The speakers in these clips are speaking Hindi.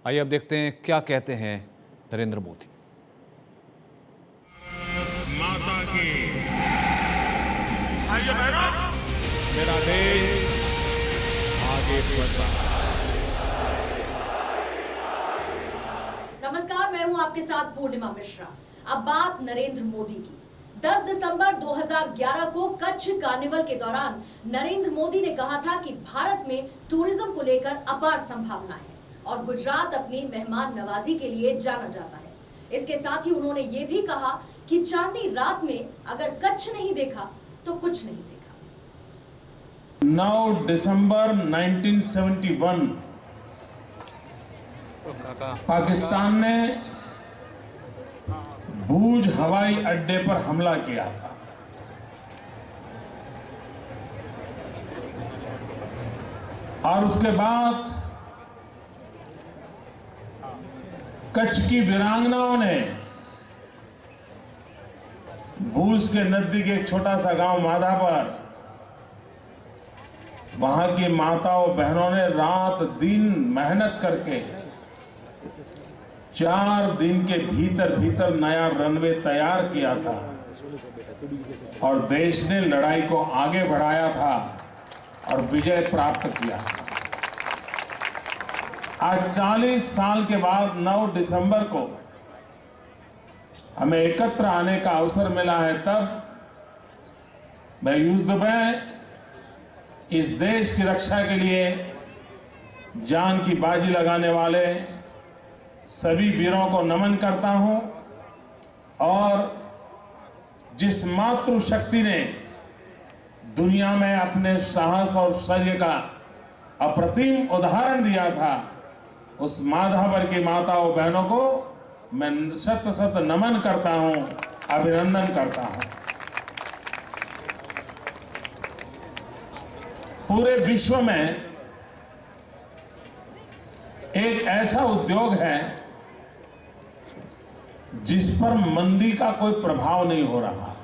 आइए अब देखते हैं क्या कहते हैं नरेंद्र मोदी। माता की मेरा देश आगे बढ़ रहा है। नमस्कार, मैं हूं आपके साथ पूर्णिमा मिश्रा। अब बात नरेंद्र मोदी की। 10 दिसंबर 2011 को कच्छ कार्निवल के दौरान नरेंद्र मोदी ने कहा था कि भारत में टूरिज्म को लेकर अपार संभावना है और गुजरात अपनी मेहमान नवाजी के लिए जाना जाता है। इसके साथ ही उन्होंने ये भी कहा कि चांदनी रात में अगर कच्छ नहीं देखा तो कुछ नहीं देखा। 9 दिसंबर 1971 पाकिस्तान ने भूज हवाई अड्डे पर हमला किया था। और उसके बाद कच्छ की वीरांगनाओं ने भूज के नजदीक एक छोटा सा गांव माधा पर वहां की माताओं बहनों ने रात दिन मेहनत करके 4 दिन के भीतर भीतर नया रनवे तैयार किया था और देश ने लड़ाई को आगे बढ़ाया था और विजय प्राप्त किया। आज 40 साल के बाद 9 दिसंबर को हमें एकत्र आने का अवसर मिला है। तब मैं युद्ध में इस देश की रक्षा के लिए जान की बाजी लगाने वाले सभी वीरों को नमन करता हूं और जिस मातृशक्ति ने दुनिया में अपने साहस और शौर्य का अप्रतिम उदाहरण दिया था, उस माधावर की माताओं बहनों को मैं शत शत नमन करता हूं, अभिनंदन करता हूं। पूरे विश्व में एक ऐसा उद्योग है जिस पर मंदी का कोई प्रभाव नहीं हो रहा,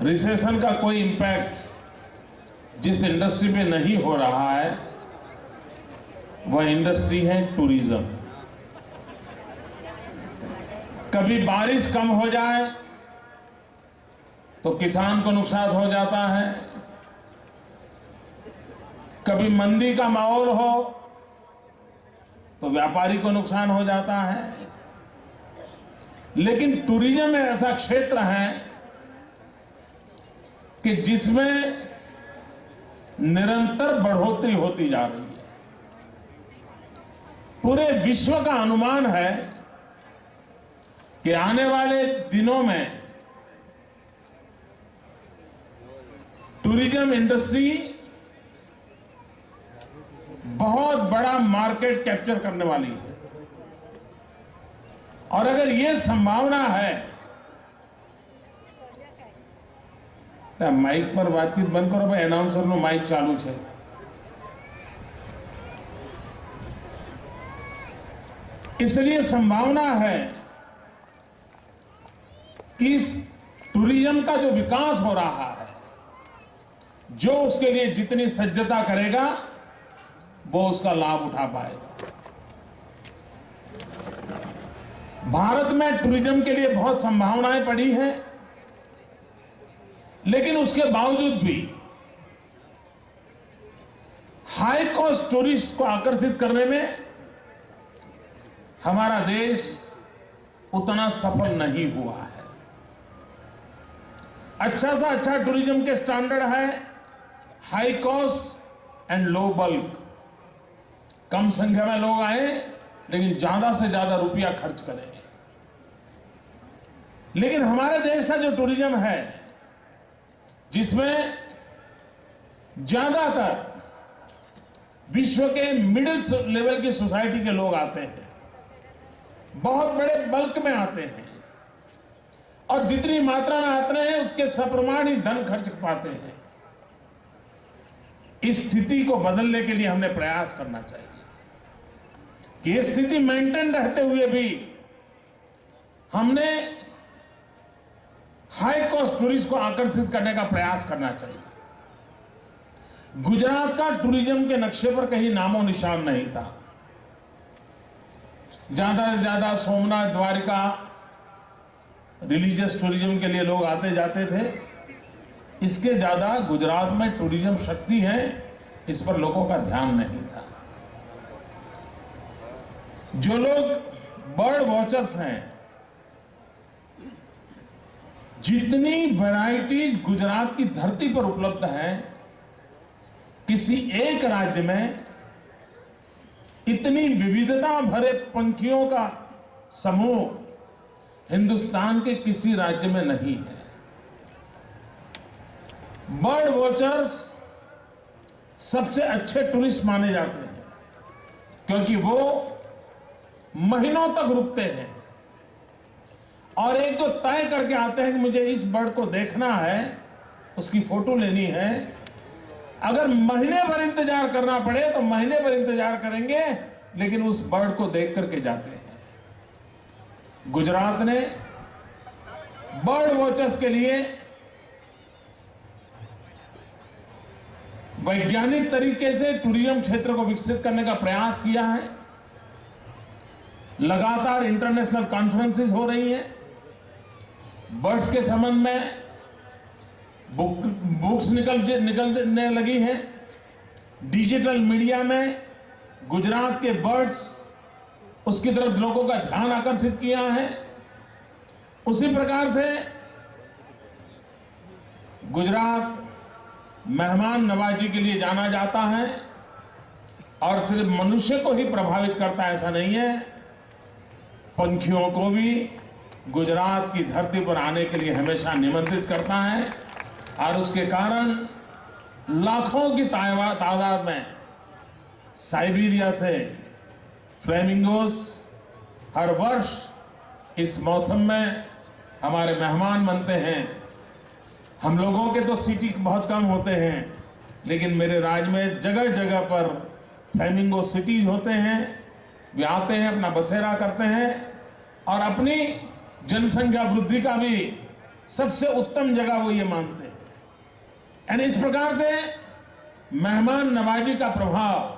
रिसेशन का कोई इंपैक्ट जिस इंडस्ट्री पे नहीं हो रहा है वह इंडस्ट्री है टूरिज्म। कभी बारिश कम हो जाए तो किसान को नुकसान हो जाता है, कभी मंदी का माहौल हो तो व्यापारी को नुकसान हो जाता है। लेकिन टूरिज्म एक ऐसा क्षेत्र है कि जिसमें निरंतर बढ़ोतरी होती जा रही है। पूरे विश्व का अनुमान है कि आने वाले दिनों में टूरिज्म इंडस्ट्री बहुत बड़ा मार्केट कैप्चर करने वाली है। और अगर यह संभावना है तो माइक पर बातचीत बंद करो भाई, एनाउंसर नो माइक चालू है। इसलिए संभावना है कि इस टूरिज्म का जो विकास हो रहा है, जो उसके लिए जितनी सज्जता करेगा वो उसका लाभ उठा पाएगा। भारत में टूरिज्म के लिए बहुत संभावनाएं पड़ी हैं, लेकिन उसके बावजूद भी हाई कॉस्ट टूरिस्ट को आकर्षित करने में हमारा देश उतना सफल नहीं हुआ है। अच्छा सा अच्छा टूरिज्म के स्टैंडर्ड है high cost and low bulk. कम संख्या में लोग आए लेकिन ज्यादा से ज्यादा रुपया खर्च करेंगे। लेकिन हमारे देश का जो टूरिज्म है जिसमें ज्यादातर विश्व के मिडिल लेवल की सोसाइटी के लोग आते हैं, बहुत बड़े बल्क में आते हैं और जितनी मात्रा में आते हैं उसके सप्रमाण ही धन खर्च पाते हैं। इस स्थिति को बदलने के लिए हमने प्रयास करना चाहिए कि ये स्थिति मेंटेन रहते हुए भी हमने हाई कॉस्ट टूरिस्ट को आकर्षित करने का प्रयास करना चाहिए। गुजरात का टूरिज्म के नक्शे पर कहीं नामो निशान नहीं था। ज्यादा से ज्यादा सोमनाथ द्वारिका रिलीजियस टूरिज्म के लिए लोग आते जाते थे। इसके ज्यादा गुजरात में टूरिज्म शक्ति है, इस पर लोगों का ध्यान नहीं था। जो लोग बर्ड वॉचर्स हैं, जितनी वैरायटीज गुजरात की धरती पर उपलब्ध है, किसी एक राज्य में इतनी विविधता भरे पंखियों का समूह हिंदुस्तान के किसी राज्य में नहीं है। बर्ड वॉचर्स सबसे अच्छे टूरिस्ट माने जाते हैं, क्योंकि वो महीनों तक रुकते हैं और एक जो तय करके आते हैं कि मुझे इस बर्ड को देखना है, उसकी फोटो लेनी है। अगर महीने भर इंतजार करना पड़े तो महीने भर इंतजार करेंगे, लेकिन उस बर्ड को देख करके जाते हैं। गुजरात ने बर्ड वॉचर्स के लिए वैज्ञानिक तरीके से टूरिज्म क्षेत्र को विकसित करने का प्रयास किया है। लगातार इंटरनेशनल कॉन्फ्रेंसेस हो रही हैं। बर्ड्स के संबंध में बुक्स निकलने लगी हैं। डिजिटल मीडिया में गुजरात के बर्ड्स, उसकी तरफ लोगों का ध्यान आकर्षित किया है। उसी प्रकार से गुजरात मेहमान नवाजी के लिए जाना जाता है और सिर्फ मनुष्य को ही प्रभावित करता है ऐसा नहीं है, पंखियों को भी गुजरात की धरती पर आने के लिए हमेशा निमंत्रित करता है। और उसके कारण लाखों की तादाद में साइबेरिया से फ्लेमिंगोस हर वर्ष इस मौसम में हमारे मेहमान बनते हैं। हम लोगों के तो सिटी बहुत कम होते हैं, लेकिन मेरे राज्य में जगह जगह पर फ्लेमिंगो सिटीज होते हैं। वे आते हैं, अपना बसेरा करते हैं और अपनी जनसंख्या वृद्धि का भी सबसे उत्तम जगह वो ये मानते हैं। यानी इस प्रकार से मेहमान नवाजी का प्रभाव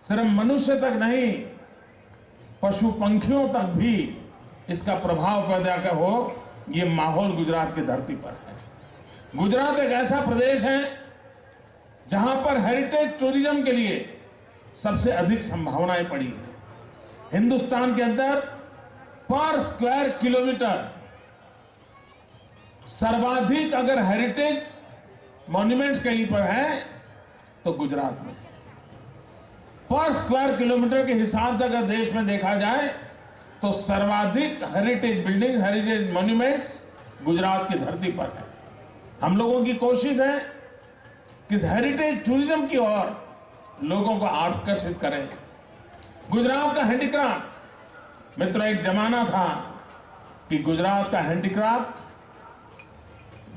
सिर्फ मनुष्य तक नहीं, पशु पंखियों तक भी इसका प्रभाव पैदा कर हो, ये माहौल गुजरात की धरती पर है। गुजरात एक ऐसा प्रदेश है जहां पर हेरिटेज टूरिज्म के लिए सबसे अधिक संभावनाएं पड़ी है। हिंदुस्तान के अंदर पर स्क्वायर किलोमीटर सर्वाधिक अगर हेरिटेज मॉन्यूमेंट्स कहीं पर है तो गुजरात में। पर स्क्वायर किलोमीटर के हिसाब से अगर देश में देखा जाए तो सर्वाधिक heritage building, heritage monuments Gujarat की धरती पर है। हम लोगों की कोशिश है कि हेरिटेज टूरिज्म की ओर लोगों को आकर्षित करें। गुजरात का हैंडीक्राफ्ट, मित्रों, एक जमाना था कि गुजरात का हैंडीक्राफ्ट,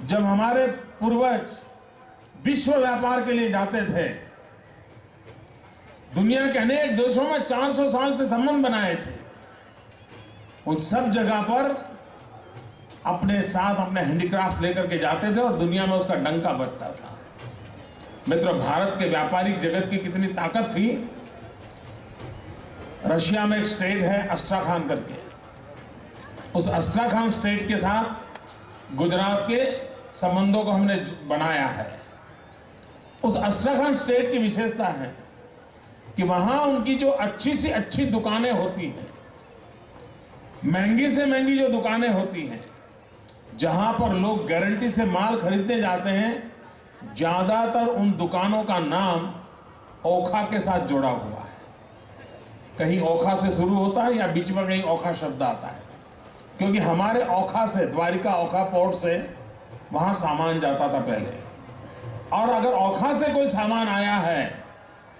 जब हमारे पूर्वज विश्व व्यापार के लिए जाते थे, दुनिया के अनेक देशों में 400 साल से संबंध बनाए थे, उन सब जगह पर अपने साथ अपने हैंडीक्राफ्ट लेकर के जाते थे और दुनिया में उसका डंका बजता था। मित्रों, भारत के व्यापारिक जगत की कितनी ताकत थी। रशिया में एक स्टेट है अस्ट्राखान करके, उस अस्ट्राखान स्टेट के साथ गुजरात के संबंधों को हमने बनाया है। उस अस्ट्राखान स्टेट की विशेषता है कि वहां उनकी जो अच्छी से अच्छी दुकानें होती हैं, महंगी से महंगी जो दुकानें होती हैं, जहां पर लोग गारंटी से माल खरीदने जाते हैं, ज्यादातर उन दुकानों का नाम ओखा के साथ जुड़ा हुआ है। कहीं ओखा से शुरू होता है या बीच में कहीं ओखा शब्द आता है, क्योंकि हमारे ओखा से, द्वारिका ओखा पोर्ट से वहां सामान जाता था पहले, और अगर ओखा से कोई सामान आया है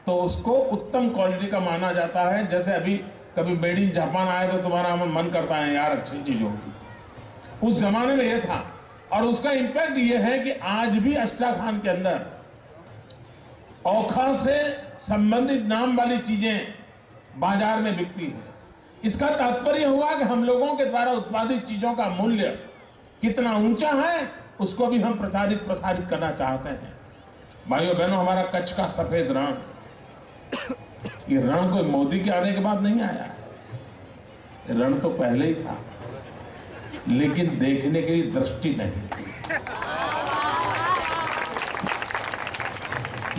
तो उसको उत्तम क्वालिटी का माना जाता है। जैसे अभी कभी मेड इन जापान आया तो तुम्हारा मन करता है यार अच्छी चीज होगी, उस जमाने में यह था। और उसका इंपैक्ट यह है कि आज भी अस्ट्राखान के अंदर ओखा से संबंधित नाम वाली चीजें बाजार में बिकती है। इसका तात्पर्य हुआ कि हम लोगों के द्वारा उत्पादित चीजों का मूल्य कितना ऊंचा है, उसको भी हम प्रसारित करना चाहते हैं। भाइयों बहनों, हमारा कच्छ का सफेद रण, ये रण कोई मोदी के आने के बाद नहीं आया है। रण तो पहले ही था, लेकिन देखने के लिए दृष्टि नहीं थी।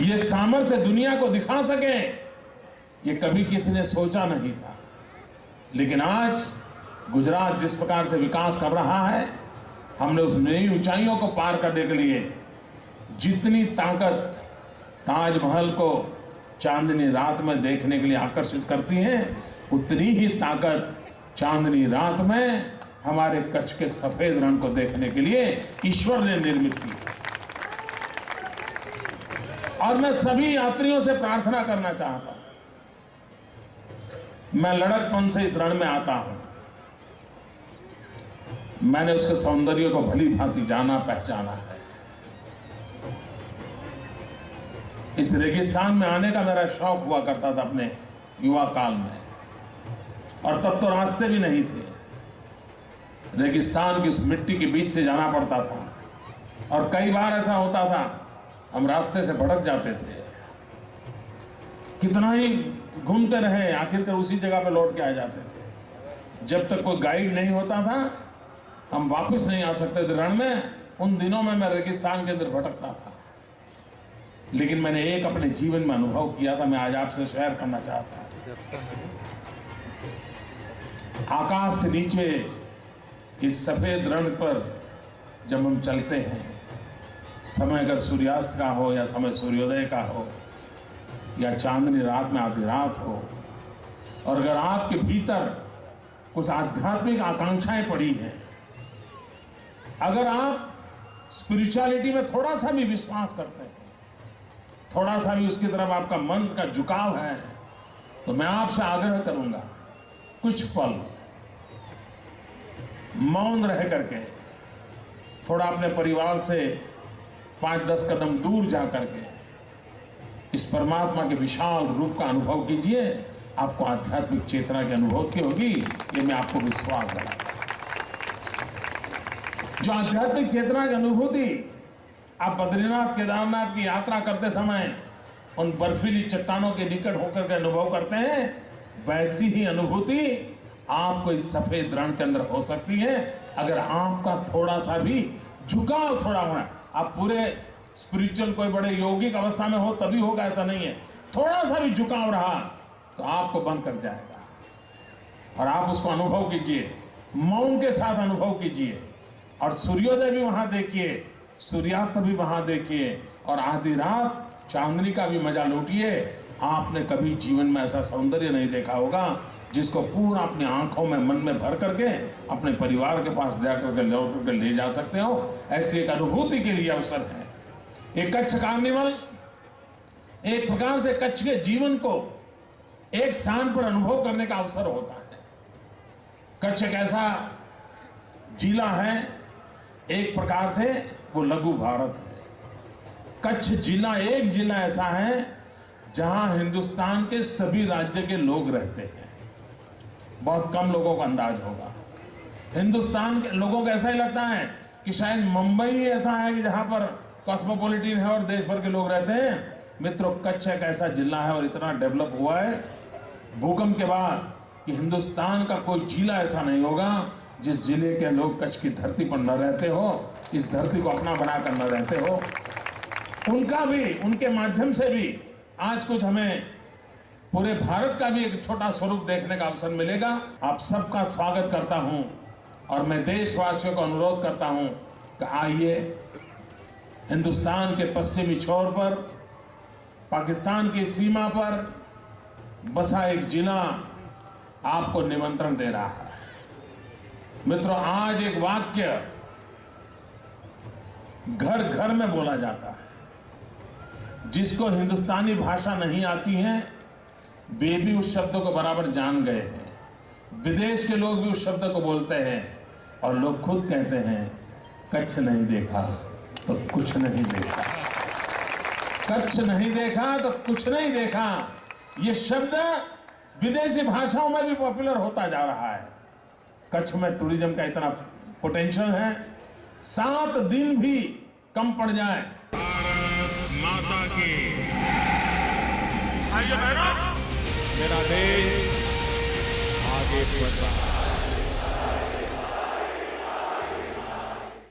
ये सामर्थ्य दुनिया को दिखा सके, ये कभी किसी ने सोचा नहीं था। लेकिन आज गुजरात जिस प्रकार से विकास कर रहा है, हमने उस नई ऊंचाइयों को पार करने के लिए जितनी ताकत ताजमहल को चांदनी रात में देखने के लिए आकर्षित करती है, उतनी ही ताकत चांदनी रात में हमारे कच्छ के सफेद रण को देखने के लिए ईश्वर ने निर्मित की। और मैं सभी यात्रियों से प्रार्थना करना चाहता हूं, मैं लड़कपन से इस रण में आता हूं, मैंने उसके सौंदर्य को भली भांति जाना पहचाना है। इस रेगिस्तान में आने का मेरा शौक हुआ करता था अपने युवा काल में, और तब तो रास्ते भी नहीं थे। रेगिस्तान की उस मिट्टी के बीच से जाना पड़ता था, और कई बार ऐसा होता था हम रास्ते से भटक जाते थे। कितना ही घूमते रहे, आखिरकार उसी जगह पे लौट के आ जाते थे। जब तक कोई गाइड नहीं होता था, हम वापस नहीं आ सकते थे रण में। उन दिनों में मैं रेगिस्तान के अंदर भटकता था, लेकिन मैंने एक अपने जीवन में अनुभव किया था, मैं आज आपसे शेयर करना चाहता हूं। आकाश के नीचे इस सफेद रण पर जब हम चलते हैं, समय अगर सूर्यास्त का हो या समय सूर्योदय का हो या चांदनी रात में आधी रात हो, और अगर आपके भीतर कुछ आध्यात्मिक आकांक्षाएं पड़ी हैं, अगर आप स्पिरिचुअलिटी में थोड़ा सा भी विश्वास करते हैं, थोड़ा सा भी उसकी तरफ आपका मन का झुकाव है, तो मैं आपसे आग्रह करूंगा, कुछ पल मौन रह करके, थोड़ा अपने परिवार से 5-10 कदम दूर जा करके इस परमात्मा के विशाल रूप का अनुभव कीजिए। आपको आध्यात्मिक चेतना की अनुभूति होगी, ये मैं आपको विश्वास दिलाता हूं। जो आध्यात्मिक चेतना की अनुभूति आप बद्रीनाथ केदारनाथ की यात्रा करते समय उन बर्फीली चट्टानों के निकट होकर के अनुभव करते हैं, वैसी ही अनुभूति आपको इस सफेद रण के अंदर हो सकती है, अगर आपका थोड़ा सा भी झुकाव थोड़ा होना। आप पूरे स्पिरिचुअल कोई बड़े यौगिक अवस्था में हो तभी होगा, ऐसा नहीं है। थोड़ा सा भी झुकाव रहा तो आपको बंद कर जाएगा, और आप उसको अनुभव कीजिए, मौन के साथ अनुभव कीजिए, और सूर्योदय भी वहां देखिए, सूर्यास्त भी वहां देखिए, और आधी रात चांदनी का भी मजा लूटिए। आपने कभी जीवन में ऐसा सौंदर्य नहीं देखा होगा जिसको पूरा अपनी आंखों में मन में भर करके अपने परिवार के पास जाकर के लौट करके ले जा सकते हो। ऐसी एक अनुभूति के लिए अवसर है। ये कच्छ कार्निवल एक प्रकार से कच्छ के जीवन को एक स्थान पर अनुभव करने का अवसर होता है। कच्छ एक ऐसा जिला है, एक प्रकार से वो लघु भारत है। कच्छ जिला एक जिला ऐसा है जहां हिंदुस्तान के सभी राज्य के लोग रहते हैं। बहुत कम लोगों का अंदाज होगा। हिंदुस्तान के लोगों को ऐसा ही लगता है कि शायद मुंबई ही ऐसा है कि जहां पर कॉस्मोपॉलिटन है और देश भर के लोग रहते हैं। मित्रों, कच्छ एक ऐसा जिला है और इतना डेवलप हुआ है भूकंप के बाद कि हिंदुस्तान का कोई जिला ऐसा नहीं होगा जिस जिले के लोग कच्छ की धरती पर न रहते हो, इस धरती को अपना बनाकर न रहते हो। उनका भी, उनके माध्यम से भी आज कुछ हमें पूरे भारत का भी एक छोटा स्वरूप देखने का अवसर मिलेगा। आप सबका स्वागत करता हूं, और मैं देशवासियों को अनुरोध करता हूं कि आइए, हिंदुस्तान के पश्चिमी छोर पर पाकिस्तान की सीमा पर बसा एक जिला आपको निमंत्रण दे रहा है। मित्रों, आज एक वाक्य घर घर में बोला जाता है। जिसको हिंदुस्तानी भाषा नहीं आती है वे भी उस शब्द को बराबर जान गए हैं। विदेश के लोग भी उस शब्द को बोलते हैं, और लोग खुद कहते हैं, कच्छ नहीं देखा तो कुछ नहीं देखा। कच्छ नहीं देखा तो कुछ नहीं देखा, ये शब्द विदेशी भाषाओं में भी पॉपुलर होता जा रहा है। कच्छ में टूरिज्म का इतना पोटेंशियल है, 7 दिन भी कम पड़ जाए। भारत माता की। मेरा देश आगे बढ़ रहा है।